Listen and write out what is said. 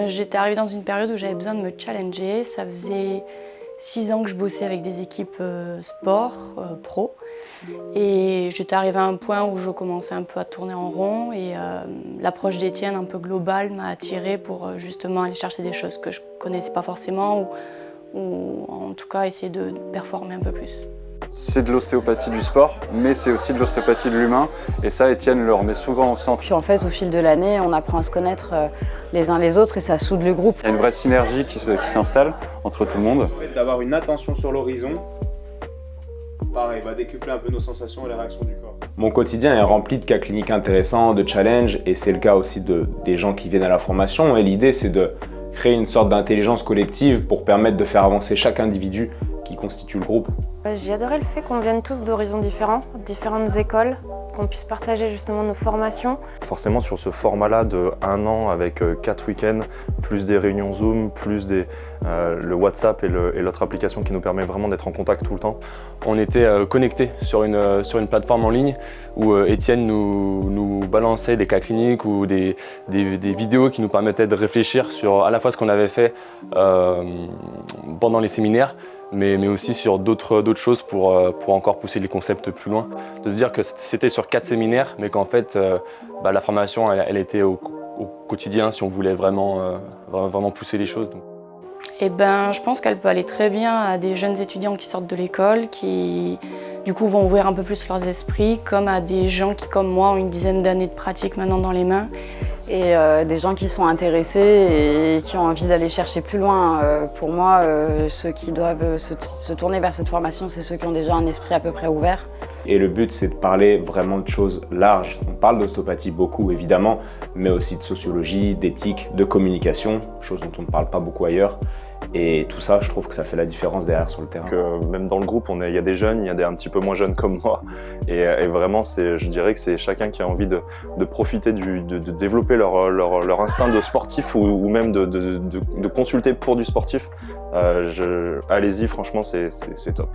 J'étais arrivée dans une période où j'avais besoin de me challenger. Ça faisait 6 ans que je bossais avec des équipes sport, pro. Et j'étais arrivée à un point où je commençais un peu à tourner en rond. Et l'approche d'Étienne un peu globale m'a attirée pour justement aller chercher des choses que je ne connaissais pas forcément ou en tout cas essayer de performer un peu plus. C'est de l'ostéopathie du sport, mais c'est aussi de l'ostéopathie de l'humain. Et ça, Étienne le remet souvent au centre. Puis en fait, au fil de l'année, on apprend à se connaître les uns les autres et ça soude le groupe. Il y a une vraie synergie qui s'installe entre tout le monde. D'avoir une attention sur l'horizon, pareil, va décupler un peu nos sensations et les réactions du corps. Mon quotidien est rempli de cas cliniques intéressants, de challenges, et c'est le cas aussi des gens qui viennent à la formation. Et l'idée, c'est de créer une sorte d'intelligence collective pour permettre de faire avancer chaque individu qui constitue le groupe. J'ai adoré le fait qu'on vienne tous d'horizons différents, différentes écoles, qu'on puisse partager justement nos formations. Forcément sur ce format-là de 1 an avec 4 week-ends, plus des réunions Zoom, plus le WhatsApp et l'autre application qui nous permet vraiment d'être en contact tout le temps. On était connectés sur une plateforme en ligne où Étienne nous balançait des cas cliniques ou des vidéos qui nous permettaient de réfléchir sur à la fois ce qu'on avait fait pendant les séminaires, mais aussi sur d'autres choses pour encore pousser les concepts plus loin. De se dire que c'était sur 4 séminaires, mais qu'en fait, la formation, elle était au quotidien si on voulait vraiment pousser les choses. Donc. Je pense qu'elle peut aller très bien à des jeunes étudiants qui sortent de l'école, qui du coup vont ouvrir un peu plus leurs esprits, comme à des gens qui, comme moi, ont une dizaine d'années de pratique maintenant dans les mains. Et des gens qui sont intéressés et qui ont envie d'aller chercher plus loin. Pour moi, ceux qui doivent se tourner vers cette formation, c'est ceux qui ont déjà un esprit à peu près ouvert. Et le but, c'est de parler vraiment de choses larges. On parle d'ostéopathie beaucoup, évidemment, mais aussi de sociologie, d'éthique, de communication, choses dont on ne parle pas beaucoup ailleurs. Et tout ça, je trouve que ça fait la différence derrière sur le terrain. Même dans le groupe, il y a des jeunes, il y a des un petit peu moins jeunes comme moi. Et vraiment, je dirais que c'est chacun qui a envie de profiter, de développer leur instinct de sportif ou même de consulter pour du sportif. Allez-y, franchement, c'est top.